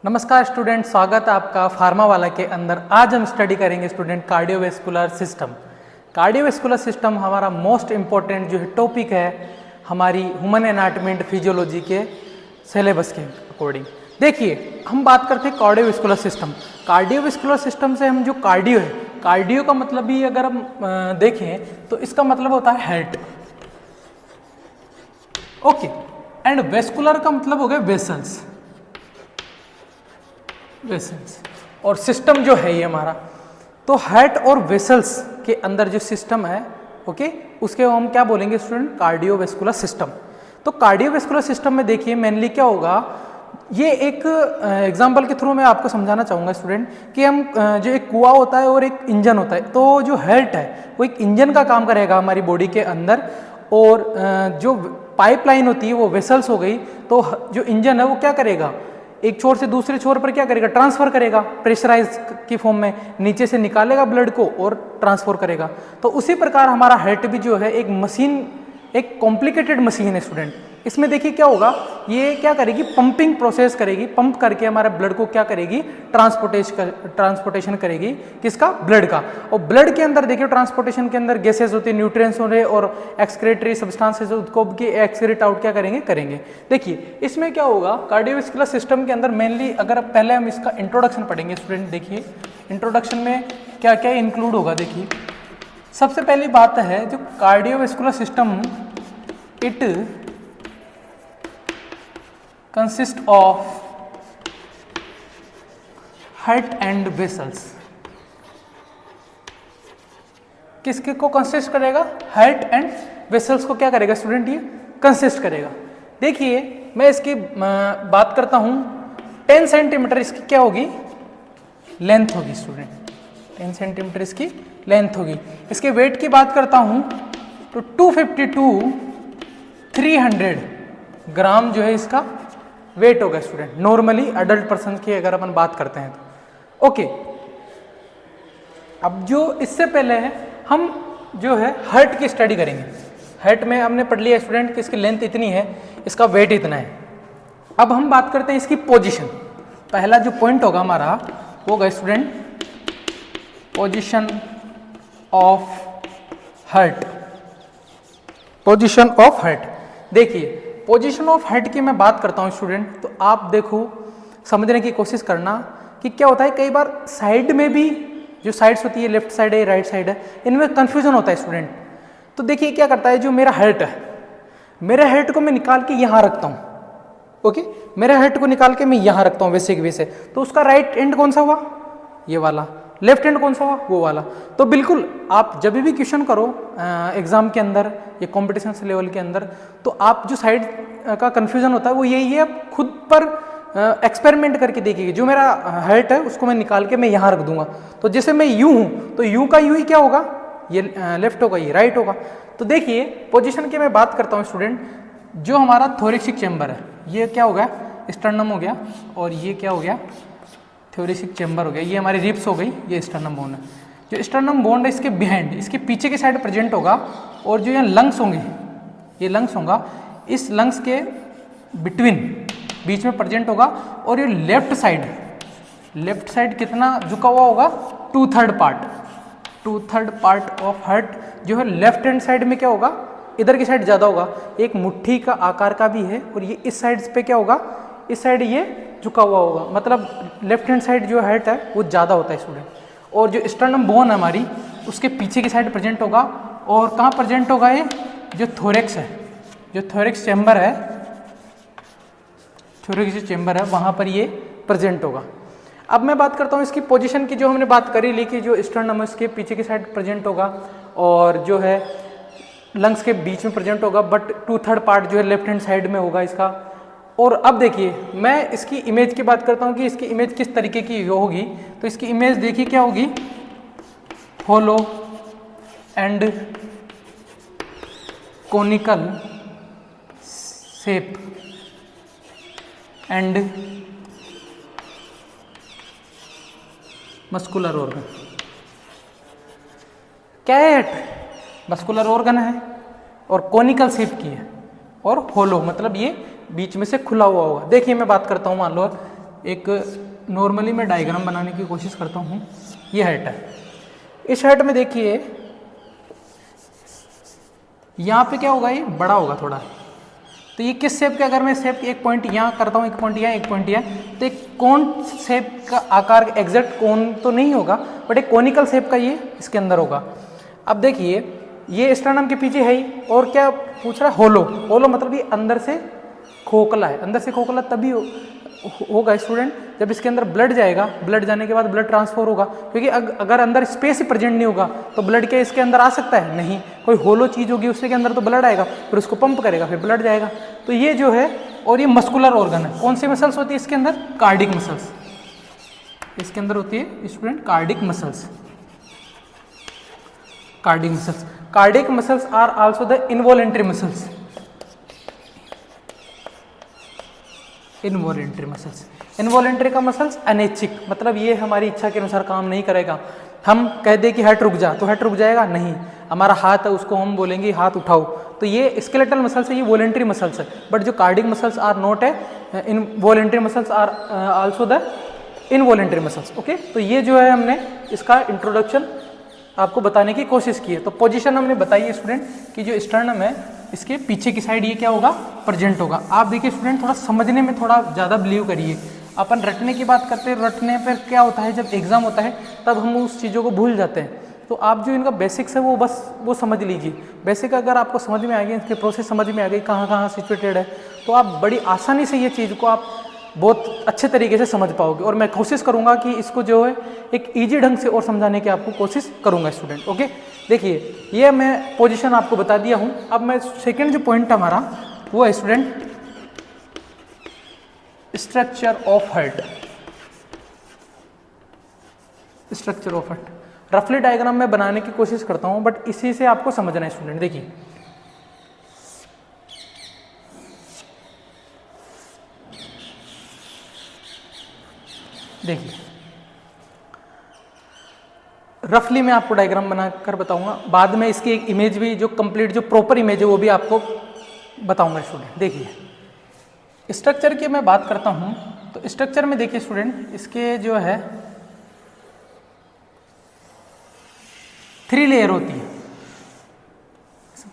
नमस्कार स्टूडेंट, स्वागत है आपका फार्मा वाला के अंदर। आज हम स्टडी करेंगे student cardiovascular system. Cardiovascular system हमारा मोस्ट इम्पॉर्टेंट जो है टॉपिक है हमारी ह्यूमन एनाटॉमी एंड फिजियोलॉजी के सिलेबस के अकॉर्डिंग। देखिए, हम बात करते हैं कार्डियोवैस्कुलर सिस्टम। कार्डियोवैस्कुलर सिस्टम से हम जो कार्डियो है, कार्डियो का मतलब भी अगर हम देखें तो इसका मतलब होता है हार्ट, ओके। एंड वेस्कुलर का मतलब हो गया वेसल्स, वेसल्स। और सिस्टम जो है ये हमारा, तो हार्ट और वेसल्स के अंदर जो सिस्टम है, ओके, उसके हम क्या बोलेंगे स्टूडेंट? Cardiovascular system. तो कार्डियोवैस्कुलर सिस्टम में देखिए मेनली क्या होगा, ये एक एग्जांपल के थ्रू मैं आपको समझाना चाहूँगा स्टूडेंट कि हम जो एक कुआं होता है और एक इंजन होता है, तो जो हार्ट है वो एक इंजन का काम करेगा हमारी बॉडी के अंदर, और जो पाइपलाइन होती है वो वेसल्स हो गई। तो जो इंजन है वो क्या करेगा, एक छोर से दूसरे छोर पर क्या करेगा, ट्रांसफर करेगा प्रेशराइज की फॉर्म में, नीचे से निकालेगा ब्लड को और ट्रांसफर करेगा। तो उसी प्रकार हमारा हार्ट भी जो है एक मशीन, एक कॉम्प्लिकेटेड मशीन है स्टूडेंट। इसमें देखिए क्या होगा, ये क्या करेगी, पंपिंग प्रोसेस करेगी, पंप करके हमारे ब्लड को क्या करेगी, ट्रांसपोर्टेशन करेगी, किसका? ब्लड का। और ब्लड के अंदर देखिए ट्रांसपोर्टेशन के अंदर गैसेस होती है, न्यूट्रिएंट्स हो रहे और एक्सक्रीटरी सब्सटेंसेस उसको एक्सक्रीट आउट क्या करेंगे। देखिए इसमें क्या होगा, कार्डियोवैस्कुलर सिस्टम के अंदर मेनली अगर पहले हम इसका इंट्रोडक्शन पढ़ेंगे स्टूडेंट। देखिए इंट्रोडक्शन में क्या क्या इंक्लूड होगा। देखिए सबसे पहली बात है जो cardiovascular system, it consist of heart and vessels. किसके को कंसिस्ट करेगा? हार्ट एंड वेसल्स को क्या करेगा स्टूडेंट? ये कंसिस्ट करेगा। देखिए मैं इसकी बात करता हूं, 10 सेंटीमीटर इसकी क्या होगी, लेंथ होगी स्टूडेंट, 10 सेंटीमीटर इसकी लेंथ होगी। इसके वेट की बात करता हूं तो 250 to 300 ग्राम जो है इसका वेट होगा स्टूडेंट, नॉर्मली अडल्ट पर्सन की अगर अपन बात करते हैं तो, ओके। अब जो इससे पहले है हम जो है हार्ट की स्टडी करेंगे। हार्ट में हमने पढ़ लिया स्टूडेंट कि इसकी लेंथ इतनी है, इसका वेट इतना है। अब हम बात करते हैं इसकी पोजीशन। पहला जो पॉइंट होगा हमारा वो होगा student position of heart, position of heart. देखिए पोजीशन ऑफ हार्ट की मैं बात करता हूँ स्टूडेंट, तो आप देखो समझने की कोशिश करना कि क्या होता है, कई बार साइड में भी जो साइड्स होती है, लेफ्ट साइड है राइट साइड है, इनमें कंफ्यूजन होता है स्टूडेंट। तो देखिए क्या करता है, जो मेरा हार्ट है, मेरे हार्ट को मैं निकाल के यहाँ रखता हूँ, ओके, मेरे हार्ट को निकाल के मैं यहाँ रखता हूँ वैसे की वैसे, तो उसका राइट एंड कौन सा हुआ, ये वाला, लेफ्ट हैंड कौन सा हुआ, वो वाला। तो बिल्कुल आप जब भी क्वेश्चन करो एग्जाम के अंदर या कॉम्पिटिशन लेवल के अंदर, तो आप जो साइड का कंफ्यूजन होता है वो यही है, आप खुद पर एक्सपेरिमेंट करके देखिए। जो मेरा हार्ट है उसको मैं निकाल के मैं यहाँ रख दूंगा, तो जैसे मैं यूं हूँ तो यूं का यूं ही क्या होगा, ये लेफ्ट होगा, ये राइट होगा। तो देखिए पोजिशन की मैं बात करता हूँ स्टूडेंट, जो हमारा थोरेसिक चैम्बर है, ये क्या हो गया, स्टर्नम हो गया, और ये क्या हो गया, थोरेसिक चैम्बर हो गया, ये हमारी रिब्स हो गई, ये स्टर्नम बोन है। जो स्टर्नम बोन है इसके बिहाइंड, इसके पीछे की साइड प्रेजेंट होगा, और जो यहाँ लंग्स होंगे, ये लंग्स होगा, इस लंग्स के बिटवीन, बीच में प्रेजेंट होगा। और ये लेफ्ट साइड कितना झुका हुआ होगा, 2/3 पार्ट ऑफ हार्ट जो है लेफ्ट हैंड साइड में क्या होगा, इधर की साइड ज़्यादा होगा, एक मुट्ठी का आकार का भी है, और ये इस साइड पे क्या होगा, इस साइड ये झुका हुआ होगा, मतलब लेफ्ट हैंड साइड जो हार्ट है वो ज़्यादा होता है स्टूडेंट। और जो स्टर्नम बोन है हमारी, उसके पीछे की साइड प्रेजेंट होगा, और कहाँ प्रेजेंट होगा, ये जो थोरेक्स है, जो थोरेक्स चैम्बर है, थोरेक्स चैम्बर है, वहाँ पर ये प्रेजेंट होगा। अब मैं बात करता हूँ इसकी पोजीशन की, जो हमने बात करी ली कि जो स्टर्नम है उसके पीछे की साइड प्रेजेंट होगा, और जो है लंग्स के बीच में प्रेजेंट होगा, बट 2/3 पार्ट जो है लेफ्ट हैंड साइड में होगा इसका। और अब देखिए मैं इसकी इमेज की बात करता हूँ कि इसकी इमेज किस तरीके की होगी। तो इसकी इमेज देखिए क्या होगी, hollow and conical shape and muscular organ. क्या है, मस्कुलर ऑर्गन है और कोनिकल शेप की है, और होलो मतलब ये बीच में से खुला हुआ होगा। देखिए मैं बात करता हूँ, मान लो एक नॉर्मली मैं डायग्राम बनाने की कोशिश करता हूँ। ये हेड है, इस हेड में देखिए यहाँ पे क्या होगा, ये बड़ा होगा थोड़ा। तो ये किस शेप के, अगर मैं शेप एक पॉइंट यहाँ करता हूँ, एक पॉइंट यहाँ, एक पॉइंट यहाँ, तो एक कोन शेप का आकार, एग्जैक्ट कोन तो नहीं होगा बट एक कोनिकल शेप का ये इसके अंदर होगा। अब देखिए ये स्टर्नम के पीछे है ही, और क्या पूछ रहा है, होलो। होलो मतलब ये अंदर से खोखला है, अंदर से खोखला तभी होगा स्टूडेंट जब इसके अंदर ब्लड जाएगा, ब्लड जाने के बाद ब्लड ट्रांसफर होगा, क्योंकि अगर अंदर स्पेस ही प्रेजेंट नहीं होगा तो ब्लड क्या इसके अंदर आ सकता है, नहीं। कोई होलो चीज होगी उसके अंदर तो ब्लड आएगा, फिर उसको पंप करेगा, फिर ब्लड जाएगा। तो ये जो है, और ये मस्कुलर ऑर्गन है। कौन सी मसल्स होती है इसके अंदर, कार्डिक मसल्स, इसके अंदर होती है student cardiac muscles. Cardiac muscles, cardiac muscles are also the involuntary muscles. Involuntary muscles, involuntary का मसल्स अनैच्छिक, मतलब ये हमारी इच्छा के अनुसार काम नहीं करेगा। हम कह दे कि हाथ रुक जा तो हाथ रुक जाएगा, नहीं। हमारा हाथ है उसको हम बोलेंगे हाथ उठाओ, तो ये स्केलेटल मसल्स है, ये वॉलेंट्री मसल्स है। बट जो कार्डिक मसल्स आर नॉट है, involuntary muscles are also the involuntary muscles. Okay, तो ये जो है हमने इसका इंट्रोडक्शन आपको बताने की कोशिश की है। तो पोजीशन हमने बताई है स्टूडेंट कि जो स्टर्नम है इसके पीछे की साइड ये क्या होगा, प्रेजेंट होगा। आप देखिए स्टूडेंट, थोड़ा समझने में थोड़ा ज़्यादा बिलीव करिए। अपन रटने की बात करते हैं, रटने पर क्या होता है, जब एग्जाम होता है तब हम उस चीज़ों को भूल जाते हैं। तो आप जो इनका बेसिक्स है वो बस वो समझ लीजिए। बेसिक अगर आपको समझ में आ गई, इसकी प्रोसेस समझ में आ गई, कहाँ कहाँ सिचुएटेड है, तो आप बड़ी आसानी से ये चीज़ को आप बहुत अच्छे तरीके से समझ पाओगे। और मैं कोशिश करूंगा कि इसको जो है एक इजी ढंग से और समझाने की आपको कोशिश करूंगा स्टूडेंट। ओके, देखिए ये मैं पोजीशन आपको बता दिया हूं। अब मैं सेकंड जो पॉइंट हमारा वो है student structure of heart. Structure of heart रफली डायग्राम में बनाने की कोशिश करता हूं, बट इसी से आपको समझना है स्टूडेंट। देखिए देखिए रफली मैं आपको डायग्राम बनाकर बताऊंगा, बाद में इसकी एक इमेज भी, जो कंप्लीट जो प्रॉपर इमेज है वो भी आपको बताऊंगा स्टूडेंट। देखिए स्ट्रक्चर की मैं बात करता हूं, तो स्ट्रक्चर में देखिए स्टूडेंट, इसके जो है 3 लेयर होती है।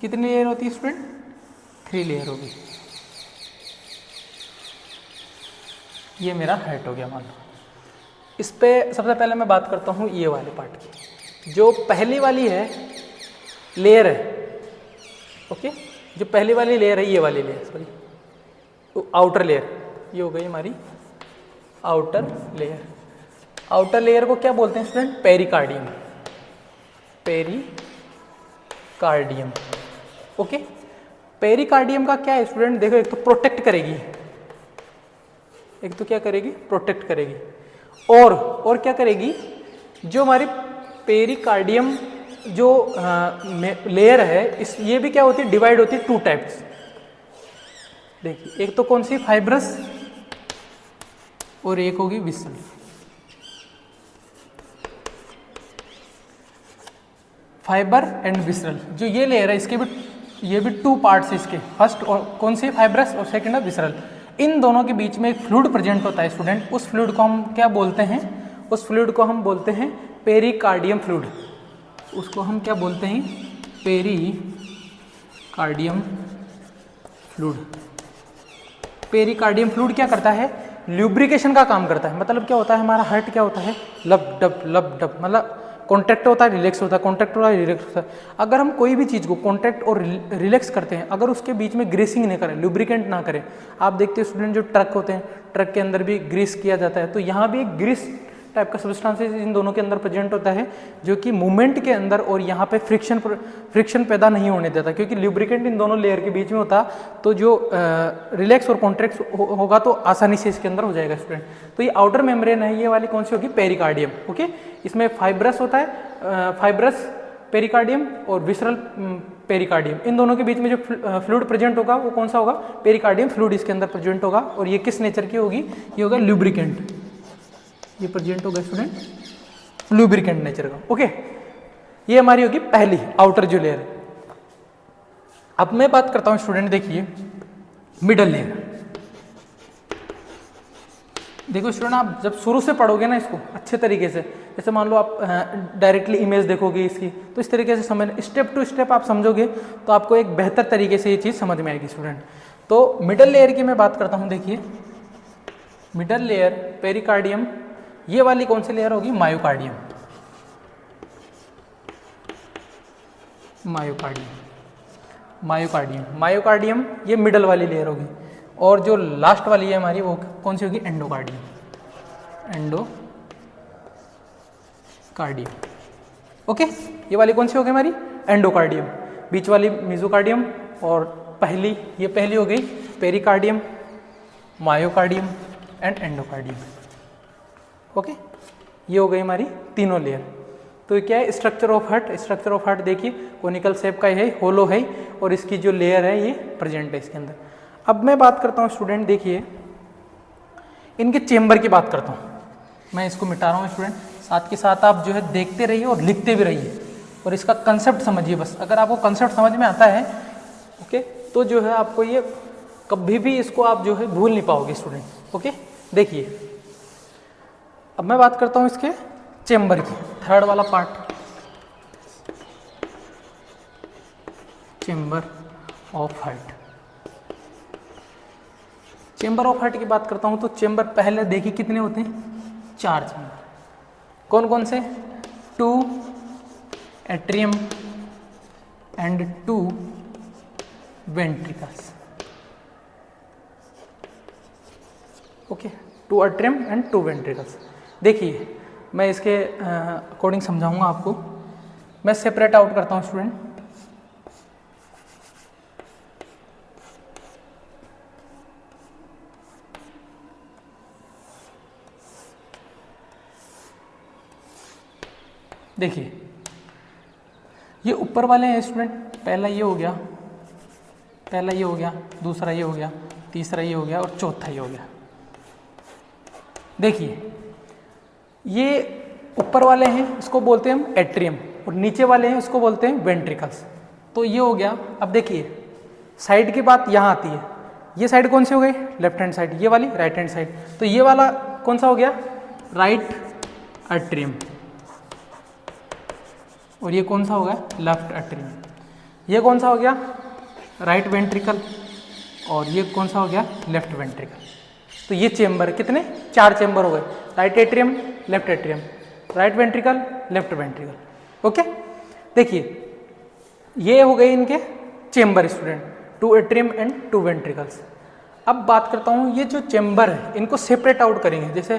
कितनी लेयर होती है स्टूडेंट, 3 लेयर होगी। ये मेरा हेड हो गया मान लो। इस पे सबसे पहले मैं बात करता हूँ ये वाले पार्ट की। जो पहली वाली है लेयर है, ओके, जो पहली वाली लेयर है ये वाली लेयर, सॉरी आउटर लेयर, ये हो गई हमारी आउटर लेयर। आउटर लेयर को क्या बोलते हैं student, pericardium. Pericardium, okay. Pericardium का क्या है स्टूडेंट, देखो एक तो प्रोटेक्ट करेगी, एक तो क्या करेगी, प्रोटेक्ट करेगी, और क्या करेगी, जो हमारी पेरिकार्डियम जो लेयर है, इस ये भी क्या होती है, डिवाइड होती है 2 टाइप्स। देखिए एक तो कौन सी, फाइब्रस, और एक होगी विसरल। फाइबर एंड विसरल, जो ये लेयर है इसके भी, ये भी 2 पार्ट्स इसके, फर्स्ट और कौन सी, फाइब्रस, और सेकंड है विसरल। इन दोनों के बीच में एक फ्लूइड प्रेजेंट होता है स्टूडेंट, उस फ्लूइड को हम क्या बोलते हैं, उस फ्लूइड को हम बोलते हैं पेरिकार्डियम फ्लूइड। उसको हम क्या बोलते हैं, पेरिकार्डियम फ्लूइड। पेरिकार्डियम फ्लूइड क्या करता है, ल्यूब्रिकेशन का काम करता है। मतलब क्या होता है, हमारा हार्ट क्या होता है, लब डब, मतलब कॉन्ट्रैक्ट होता है, रिलैक्स होता है, कॉन्ट्रैक्ट होता है, रिलैक्स होता है। अगर हम कोई भी चीज़ को कॉन्ट्रैक्ट और रिलैक्स करते हैं, अगर उसके बीच में ग्रीसिंग नहीं करें, लुब्रिकेंट ना करें, आप देखते हैं स्टूडेंट जो ट्रक होते हैं, ट्रक के अंदर भी ग्रीस किया जाता है, तो यहाँ भी एक ग्रीस टाइप का सब्सटेंसेस इन दोनों के अंदर प्रेजेंट होता है, जो कि मूवमेंट के अंदर और यहाँ पे फ्रिक्शन पैदा नहीं होने देता, क्योंकि लुब्रिकेंट इन दोनों लेयर के बीच में होता, तो जो रिलैक्स और कॉन्ट्रैक्ट होगा तो आसानी से इसके अंदर हो जाएगा स्टूडेंट। तो ये आउटर मेम्ब्रेन है, ये वाली कौन सी होगी, पेरिकार्डियम, ओके। इसमें फाइब्रस होता है, फाइब्रस पेरिकार्डियम और विसरल पेरिकार्डियम, इन दोनों के बीच में जो फ्लूइड प्रेजेंट होगा वो कौन सा होगा, पेरिकार्डियम फ्लूइड इसके अंदर प्रेजेंट होगा। और ये किस नेचर की होगी, ये होगा लुब्रिकेंट, ये प्रेजेंट होगा स्टूडेंट लुब्रिकेंट नेचर का, ओके। ये हमारी होगी पहली आउटर जो लेयर। अब मैं बात करता हूं स्टूडेंट, देखिए मिडल लेयर। देखो स्टूडेंट, आप जब शुरू से पढ़ोगे ना इसको अच्छे तरीके से, जैसे मान लो आप डायरेक्टली इमेज देखोगे इसकी, तो इस तरीके से समझ, स्टेप टू स्टेप आप समझोगे तो आपको एक बेहतर तरीके से ये चीज़ समझ में आएगी स्टूडेंट। तो मिडल लेयर की मैं बात करता हूँ। देखिए मिडल लेयर पेरिकार्डियम, ये वाली कौन सी लेयर होगी? मायोकार्डियम। मायोकार्डियम ये मिडल वाली लेयर होगी, और जो लास्ट वाली है हमारी वो कौन सी होगी? एंडोकार्डियम। ओके, ये वाली कौन सी होगी हमारी? एंडोकार्डियम। बीच वाली मेसोकार्डियम, और ये पहली हो गई pericardium, myocardium and endocardium. Okay, ये हो गई हमारी तीनों लेयर। तो ये क्या है? Structure of heart. Structure of heart देखिए कोनिकल शेप का है, होलो है, और इसकी जो लेयर है ये प्रेजेंट है इसके अंदर। अब मैं बात करता हूँ स्टूडेंट, देखिए इनके चेम्बर की बात करता हूँ। मैं इसको मिटा रहा हूँ स्टूडेंट, साथ के साथ आप जो है देखते रहिए और लिखते भी रहिए, और इसका कंसेप्ट समझिए बस। अगर आपको कंसेप्ट समझ में आता है ओके, तो जो है आपको ये कभी भी इसको आप जो है भूल नहीं पाओगे स्टूडेंट। ओके, देखिए अब मैं बात करता हूँ इसके चेम्बर की, थर्ड वाला part, chamber of heart. Chamber of heart की बात करता हूँ तो चेम्बर पहले देखिए कितने होते हैं? 4 चेम्बर। कौन कौन से? 2 atrium and 2 ventricles. Okay, 2 atrium and 2 ventricles. देखिए मैं इसके अकॉर्डिंग समझाऊंगा आपको। मैं सेपरेट आउट करता हूँ स्टूडेंट। देखिए ये ऊपर वाले हैं स्टूडेंट, पहला ये हो गया, दूसरा ये हो गया, तीसरा ये हो गया, और चौथा ये हो गया। देखिए ये ऊपर वाले हैं, इसको बोलते हैं हम एट्रियम, और नीचे वाले हैं इसको बोलते हैं वेंट्रिकल्स। तो ये हो गया। अब देखिए साइड की बात यहाँ आती है। ये साइड कौन सी हो गई? लेफ्ट हैंड साइड, ये वाली राइट हैंड साइड। तो ये वाला कौन सा हो गया? राइट एट्रियम, और ये कौन सा हो गया? Left atrium. ये कौन सा हो गया? राइट वेंट्रिकल, और ये कौन सा हो गया? Left ventricle. तो ये चेम्बर कितने? 4 चेम्बर हो गए। Right atrium, left atrium, right ventricle, left ventricle. Okay, देखिए ये हो गए इनके chamber student, 2 atrium and 2 ventricles. अब बात करता हूँ ये जो चेम्बर है इनको सेपरेट आउट करेंगे। जैसे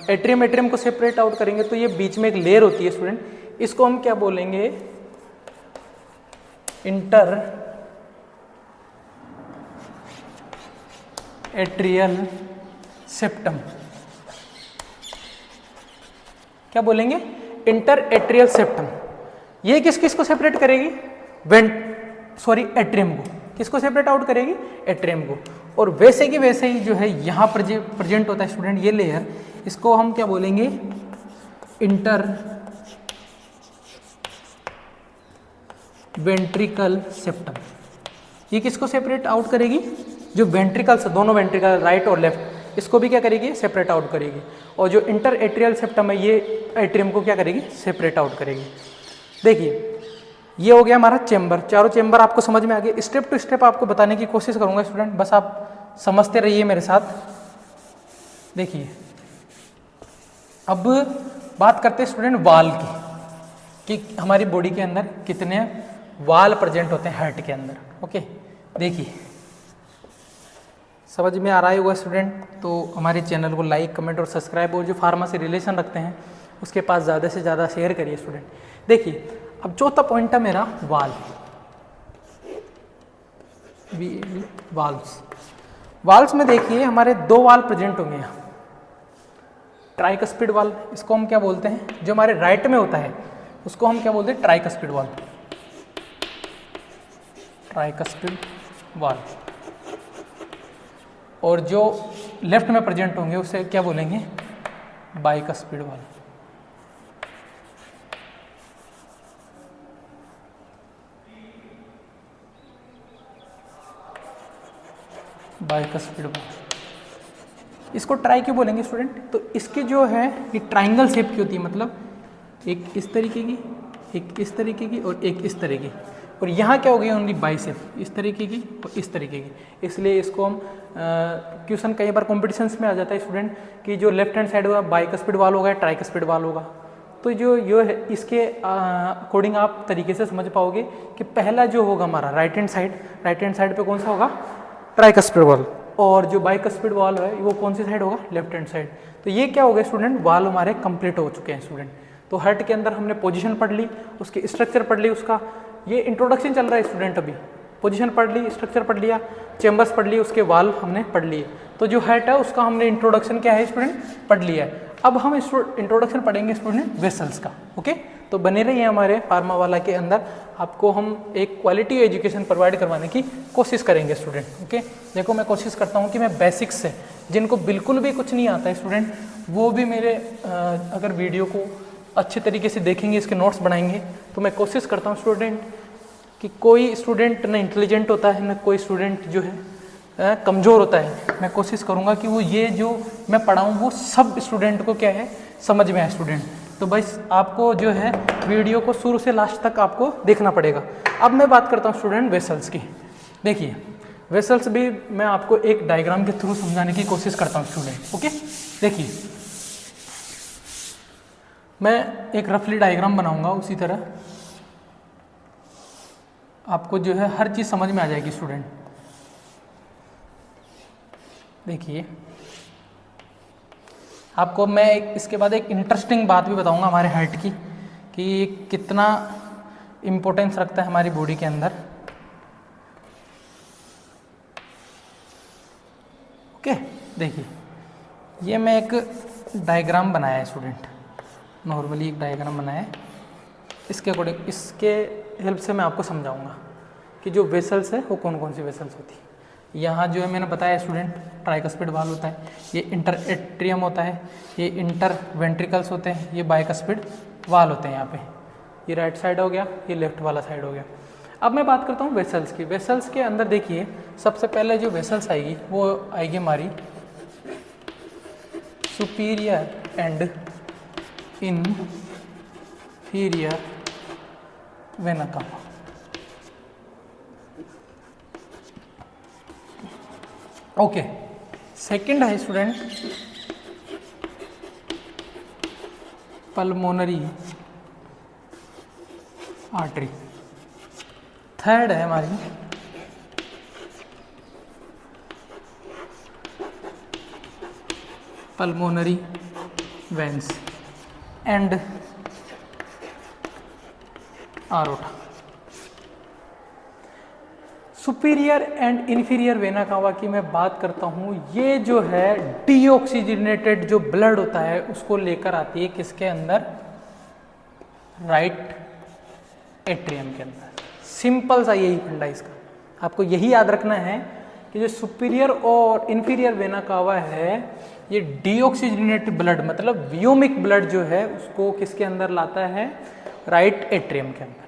एट्रियम को सेपरेट आउट करेंगे तो ये बीच में एक लेयर होती है स्टूडेंट, इसको हम क्या बोलेंगे? Inter atrial septum. क्या बोलेंगे? Inter atrial septum. ये किस को सेपरेट करेगी? एट्रियम को। किसको सेपरेट आउट करेगी? एट्रियम को। और वैसे की वैसे ही जो है यहाँ प्रेजेंट होता है स्टूडेंट ये लेयर, इसको हम क्या बोलेंगे? Inter ventricle septum. ये किसको सेपरेट आउट करेगी? जो वेंट्रिकल्स, दोनों वेंट्रिकल राइट और लेफ्ट, इसको भी क्या करेगी? सेपरेट आउट करेगी। और जो इंटर एट्रियल सेप्टम है ये एट्रियम को क्या करेगी? सेपरेट आउट करेगी। देखिए ये हो गया हमारा चेम्बर। चारों चेम्बर आपको समझ में आ गए। स्टेप टू स्टेप आपको बताने की कोशिश करूंगा स्टूडेंट, बस आप समझते रहिए मेरे साथ। देखिए अब बात करते हैं स्टूडेंट वाल की, कि हमारी बॉडी के अंदर कितने वाल प्रेजेंट होते हैं हार्ट के अंदर। ओके, देखिए समझ में आ रहा होगा स्टूडेंट, तो हमारे चैनल को लाइक, कमेंट और सब्सक्राइब, और जो फार्मा से रिलेशन रखते हैं उसके पास ज़्यादा से ज़्यादा शेयर करिए स्टूडेंट। देखिए अब चौथा पॉइंट है मेरा वाल। वाल्स में देखिए हमारे 2 वाल प्रेजेंट होंगे यहाँ। ट्राइकस्पिड वाल, इसको हम क्या बोलते हैं? जो हमारे राइट में होता है उसको हम क्या बोलते हैं? ट्राइकस्पिड वाल। ट्राइकस्पिड वाल। और जो लेफ्ट में प्रेजेंट होंगे उसे क्या बोलेंगे? बाइकस्पिड वाल। बाइकस्पिड वाल। इसको ट्राई क्यों बोलेंगे स्टूडेंट? तो इसकी जो है ये ट्राइंगल शेप की होती है, मतलब एक इस तरीके की, एक इस तरीके की और एक इस तरीके की, और यहाँ क्या हो गई ओनली बाइसेप, इस तरीके की और इस तरीके की। इसलिए इसको हम क्वेश्चन कई बार कॉम्पिटिशन्स में आ जाता है स्टूडेंट कि जो लेफ्ट हैंड साइड होगा बाइकस्पिड वाल होगा, ट्राइकस्पिड वाल होगा। तो जो ये है इसके अकॉर्डिंग आप तरीके से समझ पाओगे कि पहला जो होगा हमारा राइट हैंड साइड पे कौन सा होगा? ट्राइकस्पिड वाल, और जो बाइकस्पिड वाल है वो कौन सी साइड होगा? Left hand side. तो ये क्या हो गया स्टूडेंट? वाल हमारे कंप्लीट हो चुके हैं स्टूडेंट। तो हार्ट के अंदर हमने पोजीशन पढ़ ली, उसकी स्ट्रक्चर पढ़ ली, उसका ये इंट्रोडक्शन चल रहा है स्टूडेंट। अभी पोजीशन पढ़ ली, स्ट्रक्चर पढ़ लिया, चेम्बर्स पढ़ लिए, उसके वाल हमने पढ़ लिए। तो जो हार्ट है उसका हमने इंट्रोडक्शन क्या है स्टूडेंट? पढ़ लिया है। अब हम इंट्रोडक्शन पढ़ेंगे स्टूडेंट वेसल्स का। ओके, तो बने रहिए हमारे फार्मा वाला के अंदर, आपको हम एक क्वालिटी एजुकेशन प्रोवाइड करवाने की कोशिश करेंगे स्टूडेंट। ओके, देखो मैं कोशिश करता हूँ कि मैं बेसिक्स से, जिनको बिल्कुल भी कुछ नहीं आता है स्टूडेंट, वो भी मेरे अगर वीडियो को अच्छे तरीके से देखेंगे, इसके नोट्स बनाएंगे, तो मैं कोशिश करता हूँ स्टूडेंट कि कोई स्टूडेंट ना इंटेलिजेंट होता है, ना कोई स्टूडेंट जो है कमज़ोर होता है। मैं कोशिश करूँगा कि वो ये जो मैं पढ़ाऊँ वो सब स्टूडेंट को क्या है समझ में आए स्टूडेंट। तो बस आपको जो है वीडियो को शुरू से लास्ट तक आपको देखना पड़ेगा। अब मैं बात करता हूँ स्टूडेंट वेसल्स की। देखिए वेसल्स भी मैं आपको एक डायग्राम के थ्रू समझाने की कोशिश करता हूँ स्टूडेंट। ओके, देखिए मैं एक रफली डायग्राम बनाऊंगा, उसी तरह आपको जो है हर चीज़ समझ में आ जाएगी स्टूडेंट। देखिए आपको मैं इसके बाद एक इंटरेस्टिंग बात भी बताऊंगा हमारे हार्ट की, कि कितना इम्पोर्टेंस रखता है हमारी बॉडी के अंदर। ओके, देखिए ये मैं एक डायग्राम बनाया है स्टूडेंट, नॉर्मली एक डायग्राम बनाया है। इसके अकॉर्डिंग, इसके हेल्प से मैं आपको समझाऊंगा कि जो वेसल्स है वो कौन कौन सी वेसल्स होती है। यहाँ जो है मैंने बताया स्टूडेंट ट्राइकस्पिड वाल होता है, ये इंटर एट्रियम होता है, ये इंटर वेंट्रिकल्स होते हैं, ये बाइकस्पिड वाल होते हैं। यहाँ पे ये राइट साइड हो गया, ये लेफ्ट वाला साइड हो गया। अब मैं बात करता हूँ वेसल्स की। वेसल्स के अंदर देखिए सबसे पहले जो वेसल्स आएगी वो आएगी हमारी superior and inferior vena cava. Okay, second है स्टूडेंट पल्मोनरी आर्टरी। थर्ड है हमारी pulmonary veins and aorta. Superior and inferior vena cava की मैं बात करता हूँ, ये जो है डीऑक्सीजनेटेड जो ब्लड होता है उसको लेकर आती है किसके अंदर? राइट एट्रियम के अंदर। सिंपल सा यही फंडा इसका, आपको यही याद रखना है कि जो सुपीरियर और इन्फीरियर वेना कावा है ये डीऑक्सीजनेटेड ब्लड मतलब व्योमिक ब्लड जो है उसको किसके अंदर लाता है? राइट एट्रियम के अंदर।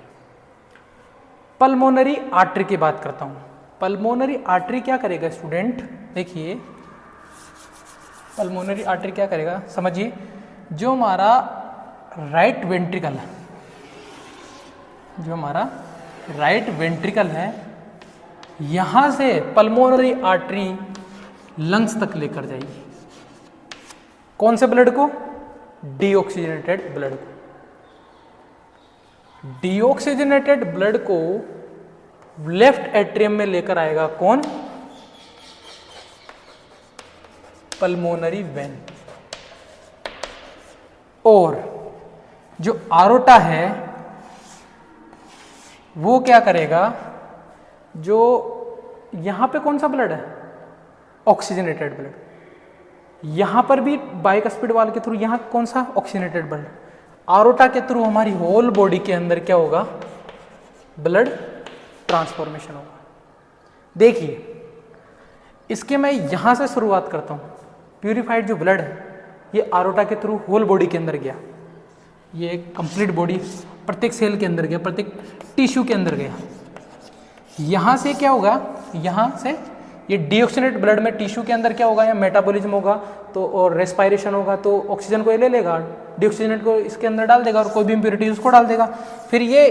पल्मोनरी आर्टरी की बात करता हूँ। पल्मोनरी आर्टरी क्या करेगा स्टूडेंट? देखिए पल्मोनरी आर्टरी क्या करेगा समझिए, जो हमारा राइट वेंट्रिकल है, जो हमारा राइट वेंट्रिकल है, यहाँ से पल्मोनरी आर्टरी लंग्स तक लेकर जाएगी। कौन से ब्लड को? डीऑक्सीजनेटेड ब्लड को। डीऑक्सीजनेटेड ब्लड को लेफ्ट एट्रियम में लेकर आएगा कौन? Pulmonary vein. और जो आरोटा है वो क्या करेगा? जो यहां पे कौन सा ब्लड है? Oxygenated blood. यहां पर भी बाइकस्पिड वाल के थ्रू यहां कौन सा? Oxygenated blood. आरोटा के थ्रू हमारी होल बॉडी के अंदर क्या होगा? ब्लड ट्रांसफॉर्मेशन होगा। देखिए इसके मैं यहां से शुरुआत करता हूं। प्यूरिफाइड जो ब्लड है ये आरोटा के थ्रू होल बॉडी के अंदर गया, ये कंप्लीट बॉडी प्रत्येक सेल के अंदर गया, प्रत्येक टिश्यू के अंदर गया। यहां से क्या होगा? यहां से ये डीऑक्सीनेट ब्लड में टिश्यू के अंदर क्या होगा, या मेटाबॉलिज्म होगा तो और रेस्पायरेशन होगा तो ऑक्सीजन को ये ले लेगा, डीऑक्सीजनेट को इसके अंदर डाल देगा और कोई भी इम्प्योरिटी उसको डाल देगा। फिर ये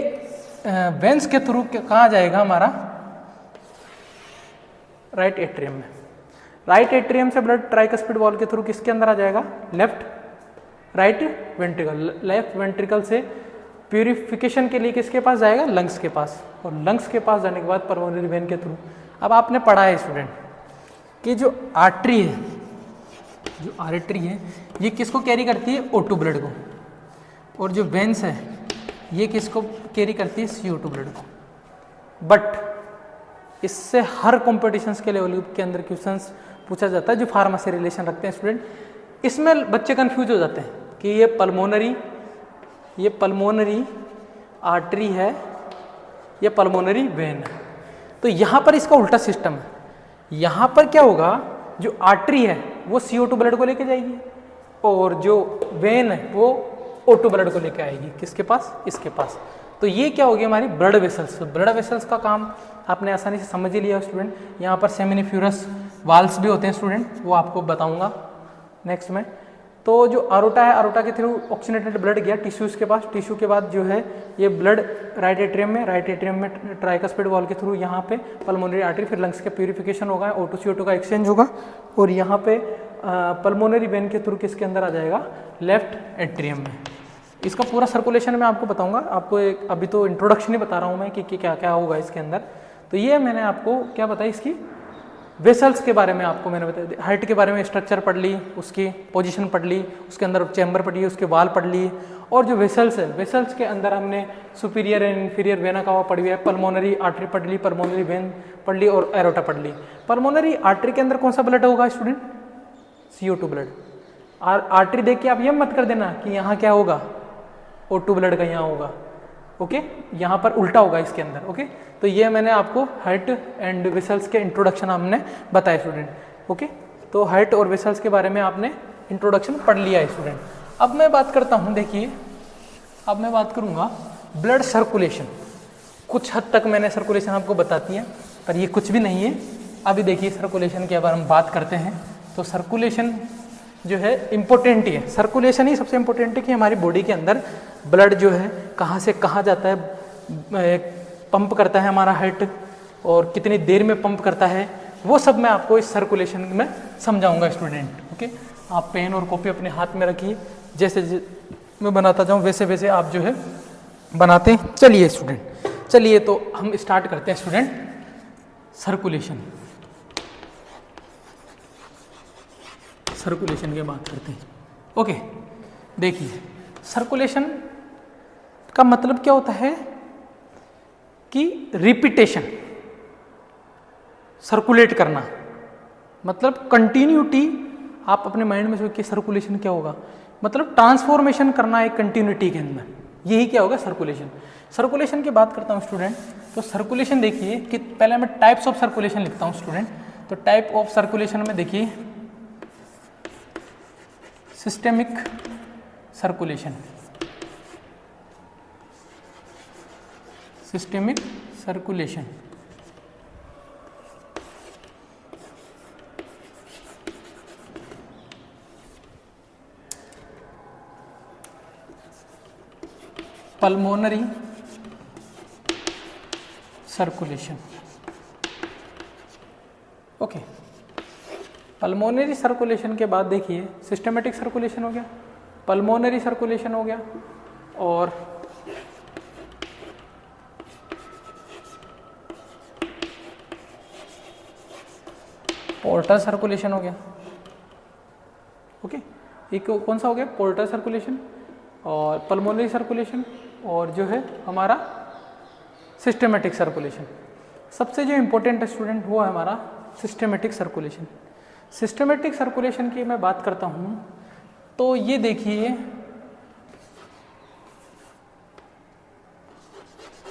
वेंस के थ्रू कहाँ जाएगा हमारा, राइट एट्रियम में। राइट एट्रियम से ब्लड ट्राइकस्पिड वॉल के थ्रू किसके अंदर आ जाएगा, राइट वेंट्रिकल। लेफ्ट वेंट्रिकल से प्यूरिफिकेशन के लिए किसके पास जाएगा, लंग्स के पास, और लंग्स के पास जाने के बाद पल्मोनरी वेन के थ्रू। अब आपने पढ़ा है स्टूडेंट कि जो आर्टरी है, जो आर्टरी है ये किसको कैरी करती है, O2 ब्लड को, और जो वेन्स है ये किसको कैरी करती है, CO2 ब्लड को। बट इससे हर कॉम्पिटिशन्स के लेवल के अंदर क्वेश्चंस पूछा जाता है जो फार्मा से रिलेशन रखते हैं स्टूडेंट। इसमें बच्चे कंफ्यूज हो जाते हैं कि ये पल्मोनरी आर्टरी है, ये पल्मोनरी वेन है। तो यहाँ पर इसका उल्टा सिस्टम है। यहाँ पर क्या होगा, जो आर्टरी है वो CO2 ब्लड को लेके जाएगी और जो वेन है वो O2 ब्लड को लेके आएगी किसके पास, इसके पास। तो ये क्या होगी हमारी ब्लड वेसल्स। तो ब्लड वेसल्स का काम आपने आसानी से समझ ही लिया स्टूडेंट। यहाँ पर सेमिनिफ्यूरस वाल्व्स भी होते हैं स्टूडेंट, वो आपको बताऊंगा नेक्स्ट में। तो जो अरोटा है, अरोटा के थ्रू ऑक्सीनेटेड ब्लड गया टिश्यूज के पास, टिश्यू के बाद जो है ये ब्लड राइट एट्रियम में ट्राइकस्पिड वॉल के थ्रू यहाँ पे पल्मोनरी आर्टरी, फिर लंग्स के प्यूरिफिकेशन होगा, O2 CO2 का एक्सचेंज होगा, और यहाँ पे पल्मोनरी वेन के थ्रू किसके अंदर आ जाएगा, लेफ्ट एट्रियम में। इसका पूरा सर्कुलेशन मैं आपको बताऊंगा। आपको अभी तो इंट्रोडक्शन ही बता रहा हूँ मैं कि क्या क्या होगा इसके अंदर। तो ये मैंने आपको क्या बताया, इसकी वेसल्स के बारे में आपको मैंने बताया, हार्ट के बारे में स्ट्रक्चर पढ़ ली, उसकी पोजीशन पढ़ ली, उसके अंदर चैम्बर पढ़ ली, उसके वाल पढ़ ली, और जो वेसल्स है, वेसल्स के अंदर हमने सुपीरियर एंड इंफीरियर वेना कावा पढ़ी है, पल्मोनरी आर्टरी पढ़ ली, पल्मोनरी वेन पढ़ ली, और एरोटा पढ़ ली। पल्मोनरी आर्टरी के अंदर कौन सा ब्लड होगा स्टूडेंट, CO2 ब्लड। आर्टरी देख के आप ये मत कर देना कि यहाँ क्या होगा, O2 ब्लड का यहाँ होगा, ओके, यहाँ पर उल्टा होगा इसके अंदर, ओके। तो ये मैंने आपको हार्ट एंड वेसल्स के इंट्रोडक्शन हमने बताया स्टूडेंट, ओके। तो हार्ट और वेसल्स के बारे में आपने इंट्रोडक्शन पढ़ लिया है स्टूडेंट। अब मैं बात करता हूँ, देखिए अब मैं बात करूँगा ब्लड सर्कुलेशन। कुछ हद तक मैंने सर्कुलेशन आपको बताती है, पर ये कुछ भी नहीं है। अभी देखिए सर्कुलेशन के बारे में बात करते हैं। तो सर्कुलेशन जो है इम्पोर्टेंट ही है, सर्कुलेशन ही सबसे इम्पोर्टेंट है कि हमारी बॉडी के अंदर ब्लड जो है कहाँ से कहाँ जाता है, पंप करता है हमारा हार्ट, और कितनी देर में पंप करता है, वो सब मैं आपको इस सर्कुलेशन में समझाऊंगा स्टूडेंट, ओके। आप पेन और कॉपी अपने हाथ में रखिए, जैसे मैं बनाता जाऊँ वैसे वैसे आप जो है बनाते चलिए स्टूडेंट। चलिए तो हम स्टार्ट करते हैं स्टूडेंट सर्कुलेशन की बात करते हैं, ओके। देखिए सर्कुलेशन का मतलब क्या होता है कि रिपीटेशन, सर्कुलेट करना, मतलब कंटिन्यूटी। आप अपने माइंड में सोचिए सर्कुलेशन क्या होगा, मतलब ट्रांसफॉर्मेशन करना एक कंटिन्यूटी के अंदर, यही क्या होगा सर्कुलेशन। सर्कुलेशन की बात करता हूँ स्टूडेंट, तो सर्कुलेशन देखिए कि पहले मैं टाइप्स ऑफ सर्कुलेशन लिखता हूँ स्टूडेंट। तो टाइप ऑफ सर्कुलेशन में देखिए systemic circulation, systemic circulation, pulmonary circulation, okay. Pulmonary circulation के बाद देखिए सिस्टेमेटिक सर्कुलेशन हो गया, पल्मोनरी सर्कुलेशन हो गया, और पोर्टल सर्कुलेशन हो गया, ओके। एक कौन सा हो गया, पोर्टल सर्कुलेशन और पल्मोनरी सर्कुलेशन, और जो है हमारा सिस्टेमेटिक सर्कुलेशन। सबसे जो इम्पोर्टेंट है स्टूडेंट वो है हमारा सिस्टेमेटिक सर्कुलेशन। सिस्टेमेटिक सर्कुलेशन की मैं बात करता हूँ तो ये देखिए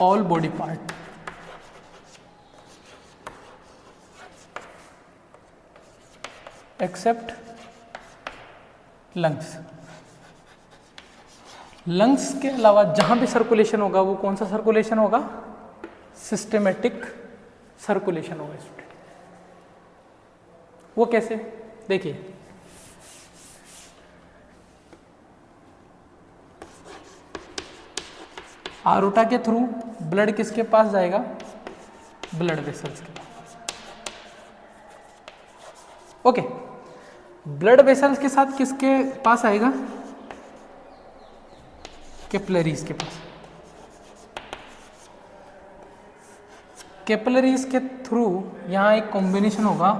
all body part, except lungs. Lungs के अलावा जहां भी सर्कुलेशन होगा वो कौन सा सर्कुलेशन होगा, सिस्टेमेटिक सर्कुलेशन होगा स्टूडेंट, ओके। वो कैसे, देखिए आरोटा के थ्रू ब्लड किसके पास जाएगा, ब्लड वेसल्स के पास। ओके, ब्लड वेसल्स के साथ किसके पास आएगा, कैपिलरीज के पास। कैपिलरीज के थ्रू यहाँ एक कॉम्बिनेशन होगा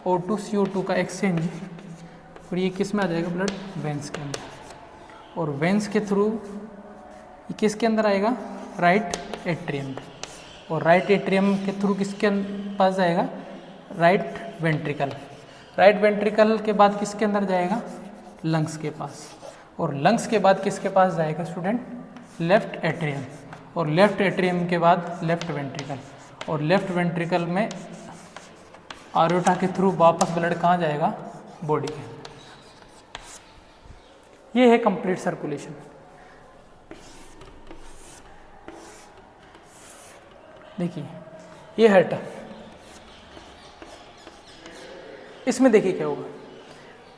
O2 CO2 का एक्सचेंज, और ये किस में आ जाएगा, ब्लड वेंस के अंदर, और वेंस के थ्रू ये किसके अंदर आएगा, राइट एट्रियम, और राइट एट्रियम के थ्रू किसके पास जाएगा, राइट वेंट्रिकल। राइट वेंट्रिकल के बाद किसके अंदर जाएगा, लंग्स के पास, और लंग्स के बाद किसके पास जाएगा स्टूडेंट, लेफ्ट एट्रियम, और लेफ्ट एट्रियम के बाद लेफ्ट वेंट्रिकल, और लेफ्ट वेंट्रिकल में आरोटा के थ्रू वापस ब्लड कहाँ जाएगा, बॉडी के अंदर। ये है कंप्लीट सर्कुलेशन। देखिए ये हार्ट है, इसमें देखिए क्या होगा,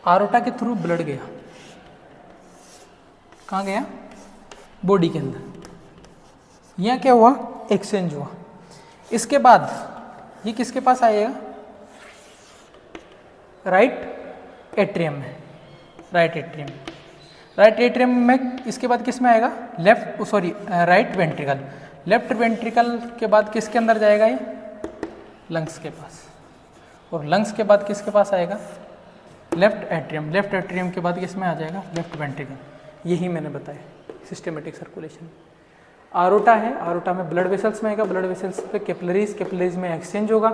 आरोटा के थ्रू ब्लड गया, कहाँ गया, बॉडी के अंदर, यहाँ क्या हुआ, एक्सचेंज हुआ। इसके बाद ये किसके पास आएगा, राइट एट्रियम में, राइट एट्रियम, राइट एट्रियम में इसके बाद किस में आएगा, left sorry right ventricle, left ventricle के बाद किसके अंदर जाएगा, ये लंग्स के पास, और लंग्स के बाद किसके पास आएगा, लेफ्ट एट्रियम, लेफ्ट एट्रियम के बाद किस में आ जाएगा, लेफ्ट वेंट्रिकल। यही मैंने बताया सिस्टेमेटिक सर्कुलेशन। आरोटा है, आरोटा में ब्लड वेसल्स में आएगा, ब्लड वेसल्स पे कैपिलरीज, कैपिलरीज में एक्सचेंज होगा,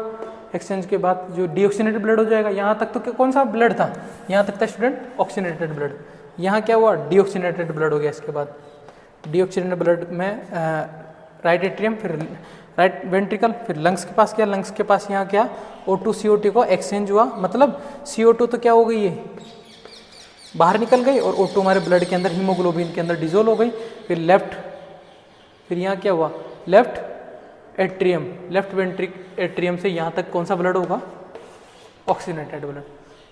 एक्सचेंज के बाद जो डीऑक्सीनेटेड ब्लड हो जाएगा। यहाँ तक तो कौन सा ब्लड था, यहाँ तक था स्टूडेंट ऑक्सीनेटेड ब्लड, यहाँ क्या हुआ, डीऑक्सीनेटेड ब्लड हो गया। इसके बाद डीऑक्सीनेटेड ब्लड में राइट एट्रियम, फिर राइट वेंट्रिकल, फिर लंग्स के पास गया, लंग्स के पास यहाँ क्या, O2 CO2 को एक्सचेंज हुआ, मतलब CO2 तो क्या हो गई, ये बाहर निकल गई, और O2 हमारे ब्लड के अंदर हीमोग्लोबिन के अंदर डिजोल्व हो गई। फिर लेफ्ट, फिर यहाँ क्या हुआ, लेफ्ट एट्रियम, लेफ्ट वेंट्रिक एट्रियम से यहाँ तक कौन सा ब्लड होगा, ऑक्सीनेटेड ब्लड।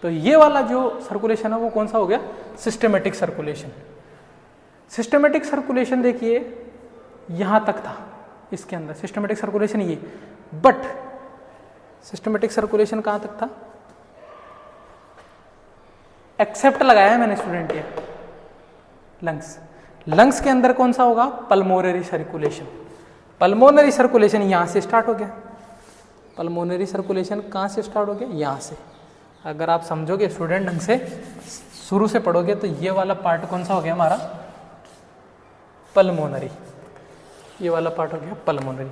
तो ये वाला जो सर्कुलेशन है वो कौन सा हो गया, सिस्टेमेटिक सर्कुलेशन। सिस्टेमेटिक सर्कुलेशन देखिए यहाँ तक था इसके अंदर, सिस्टेमेटिक सर्कुलेशन ये, बट सिस्टेमेटिक सर्कुलेशन कहाँ तक था, एक्सेप्ट लगाया है मैंने स्टूडेंट ये लंग्स, लंग्स के अंदर कौन सा होगा, पल्मोनरी सर्कुलेशन। पल्मोनरी सर्कुलेशन यहाँ से स्टार्ट हो गया, पल्मोनरी सर्कुलेशन कहाँ से स्टार्ट हो गया, यहाँ से। अगर आप समझोगे स्टूडेंट ढंग से शुरू से पढ़ोगे तो ये वाला पार्ट कौन सा हो गया हमारा, पल्मोनरी, ये वाला पार्ट हो गया पल्मोनरी।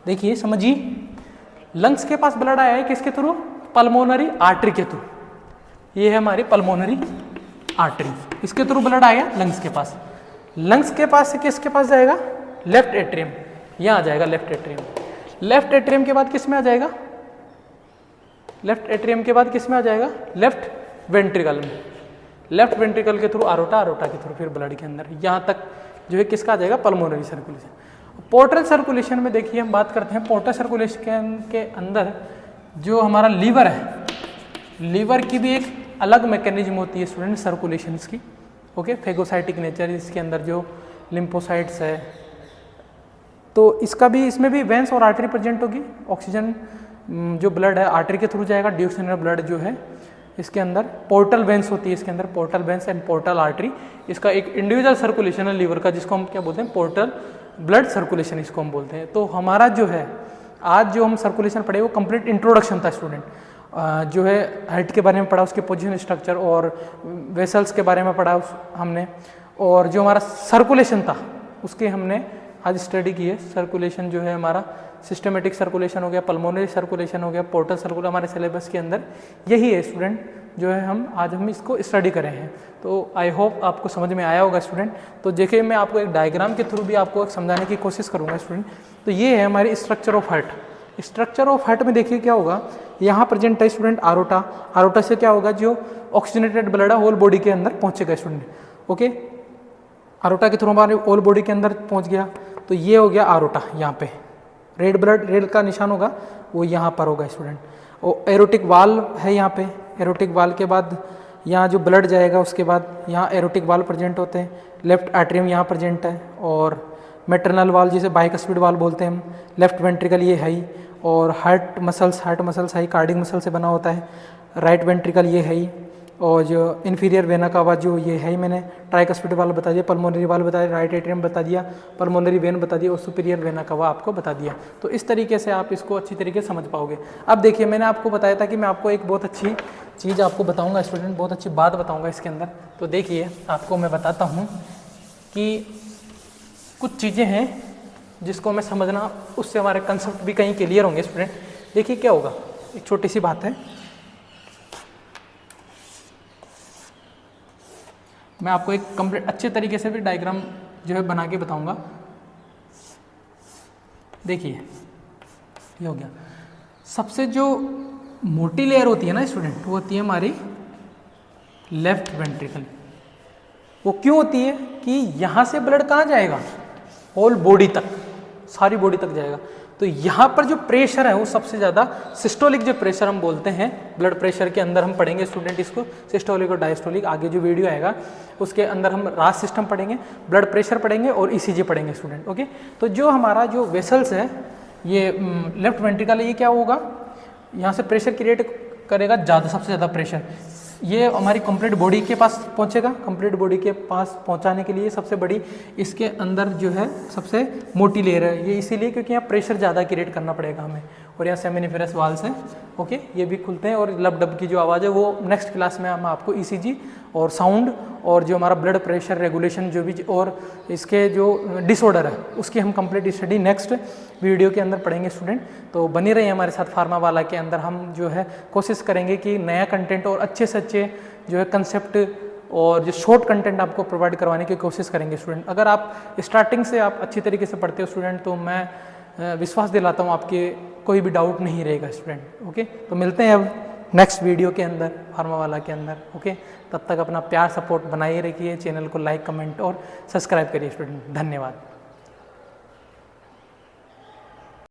देखिए समझिए, लंग्स के पास ब्लड आया है किसके थ्रू, पल्मोनरी आर्टरी के थ्रू, ये है हमारी पल्मोनरी आर्टरी, इसके थ्रू ब्लड आया लंग्स के पास। लंग्स के पास से किसके पास जाएगा, लेफ्ट एट्रियम, यहाँ आ जाएगा लेफ्ट एट्रियम। लेफ्ट एट्रियम के बाद किस में आ जाएगा, लेफ्ट एट्रियम के बाद किस में आ जाएगा, लेफ्ट वेंट्रिकल में, लेफ्ट वेंट्रिकल के थ्रू आरोटा, आरोटा के थ्रू फिर ब्लड के अंदर, यहाँ तक जो है किसका आ जाएगा, पल्मोनरी सर्कुलेशन। पोर्टल सर्कुलेशन में देखिए हम बात करते हैं, पोर्टल सर्कुलेशन के अंदर जो हमारा लीवर है, लीवर की भी एक अलग मैकेनिज्म होती है स्टूडेंट सर्कुलेशंस की। ओके, फेगोसाइटिक नेचर, इसके अंदर जो लिम्फोसाइट्स है, तो इसका भी, इसमें भी वेंस और आर्टरी प्रेजेंट होगी। ऑक्सीजन जो ब्लड है आर्टरी के थ्रू जाएगा, डीऑक्सीनेटेड ब्लड जो है इसके अंदर पोर्टल वेंस होती है, इसके अंदर portal veins and portal artery, इसका एक इंडिविजुअल सर्कुलेशन है लीवर का, जिसको हम क्या बोलते हैं, पोर्टल ब्लड सर्कुलेशन इसको हम बोलते हैं। तो हमारा जो है आज जो हम सर्कुलेशन पढ़े वो कंप्लीट इंट्रोडक्शन था स्टूडेंट, जो है हार्ट के बारे में पढ़ा, उसके पोजीशन स्ट्रक्चर और वेसल्स के बारे में पढ़ा हमने, और जो हमारा सर्कुलेशन था उसके हमने आज स्टडी की है। सर्कुलेशन जो है हमारा सिस्टेमेटिक सर्कुलेशन हो गया, पल्मोनरी सर्कुलेशन हो गया, पोर्टल सर्कुलेशन, हमारे सिलेबस के अंदर यही है स्टूडेंट, जो है हम इसको स्टडी कर रहे हैं। तो आई होप आपको समझ में आया होगा स्टूडेंट। तो देखिए मैं आपको एक डायग्राम के थ्रू भी आपको समझाने की कोशिश करूँगा स्टूडेंट। तो ये है हमारी structure of heart. Structure of heart में देखिए क्या होगा, यहाँ प्रेजेंट है स्टूडेंट आरोटा, आरोटा से क्या होगा, जो ऑक्सीजनेटेड ब्लड है होल बॉडी के अंदर पहुँचेगा स्टूडेंट। ओके, आरोटा के थ्रू हमारे होल बॉडी के अंदर पहुँच गया, तो ये हो गया आरोटा, यहाँ पे रेड ब्लड, रेड का निशान होगा वो यहाँ पर होगा स्टूडेंट। और एरोटिक वाल्व है यहाँ पे। एरोटिक वाल्व के बाद यहाँ जो ब्लड जाएगा उसके बाद यहाँ एरोटिक वाल्व प्रेजेंट होते हैं। लेफ्ट आर्टरियम यहाँ प्रेजेंट है और मैटरनल वाल्व जिसे बाइकस्पिड वाल्व बोलते हैं हम, लेफ्ट वेंट्रिकल ये है ही, और हार्ट मसल्स है कार्डियक मसल से बना होता है। राइट वेंट्रिकल ये है ही, और जो इन्फीरियर वेना कावा जो ये है ही, मैंने ट्राइकस्पिड वाल्व बता दिया, पल्मोनरी वाल्व बता दिया, राइट एट्रियम बता दिया, पल्मोनरी वेन बता दिया और सुपीरियर वेना कावा आपको बता दिया। तो इस तरीके से आप इसको अच्छी तरीके से समझ पाओगे। अब देखिए मैंने आपको बताया था कि मैं आपको एक बहुत अच्छी चीज़ आपको बताऊँगा स्टूडेंट, बहुत अच्छी बात बताऊँगा इसके अंदर। तो देखिए आपको मैं बताता हूँ कि कुछ चीज़ें हैं जिसको हमें समझना, उससे हमारे कंसेप्ट भी कहीं क्लियर होंगे स्टूडेंट। देखिए क्या होगा, एक छोटी सी बात है, मैं आपको एक कंप्लीट अच्छे तरीके से भी डायग्राम जो है बना के बताऊंगा। देखिए ये हो गया, सबसे जो मोटी लेयर होती है ना स्टूडेंट, वो होती है हमारी लेफ्ट वेंट्रिकल। वो क्यों होती है कि यहाँ से ब्लड कहाँ जाएगा, होल बॉडी तक, सारी बॉडी तक जाएगा। तो यहाँ पर जो प्रेशर है वो सबसे ज़्यादा सिस्टोलिक जो प्रेशर हम बोलते हैं, ब्लड प्रेशर के अंदर हम पढ़ेंगे स्टूडेंट इसको, सिस्टोलिक और डायस्टोलिक। आगे जो वीडियो आएगा उसके अंदर हम रास सिस्टम पढ़ेंगे, ब्लड प्रेशर पढ़ेंगे और ईसीजी पढ़ेंगे स्टूडेंट। ओके, तो जो हमारा जो वेसल्स है, ये लेफ्ट वेंट्रिकल है, ये क्या होगा, यहाँ से प्रेशर क्रिएट करेगा ज़्यादा, सबसे ज़्यादा प्रेशर ये हमारी कंप्लीट बॉडी के पास पहुंचेगा। कंप्लीट बॉडी के पास पहुंचाने के लिए सबसे बड़ी इसके अंदर जो है सबसे मोटी लेयर है ये, इसीलिए क्योंकि यहाँ प्रेशर ज़्यादा क्रिएट करना पड़ेगा हमें। और यहाँ सेमिनिफेरस वाल्स हैं, ओके, ये भी खुलते हैं। और लब डब की जो आवाज़ है वो नेक्स्ट क्लास में हम आपको ईसीजी और साउंड और जो हमारा ब्लड प्रेशर रेगुलेशन जो भी और इसके जो डिसऑर्डर है उसकी हम कंप्लीट स्टडी नेक्स्ट वीडियो के अंदर पढ़ेंगे स्टूडेंट। तो बनी रहिए हमारे साथ फार्मा वाला के अंदर। हम जो है कोशिश करेंगे कि नया कंटेंट और अच्छे से अच्छे जो है कंसेप्ट और जो शॉर्ट कंटेंट आपको प्रोवाइड करवाने की कोशिश करेंगे स्टूडेंट। अगर आप स्टार्टिंग से आप अच्छी तरीके से पढ़ते हो स्टूडेंट, तो मैं विश्वास दिलाता हूँ आपके कोई भी डाउट नहीं रहेगा स्टूडेंट। ओके, तो मिलते हैं अब नेक्स्ट वीडियो के अंदर, फार्मा वाला के अंदर। ओके, तब तक अपना प्यार सपोर्ट बनाए रखिए, चैनल को लाइक कमेंट और सब्सक्राइब करिए स्टूडेंट। धन्यवाद।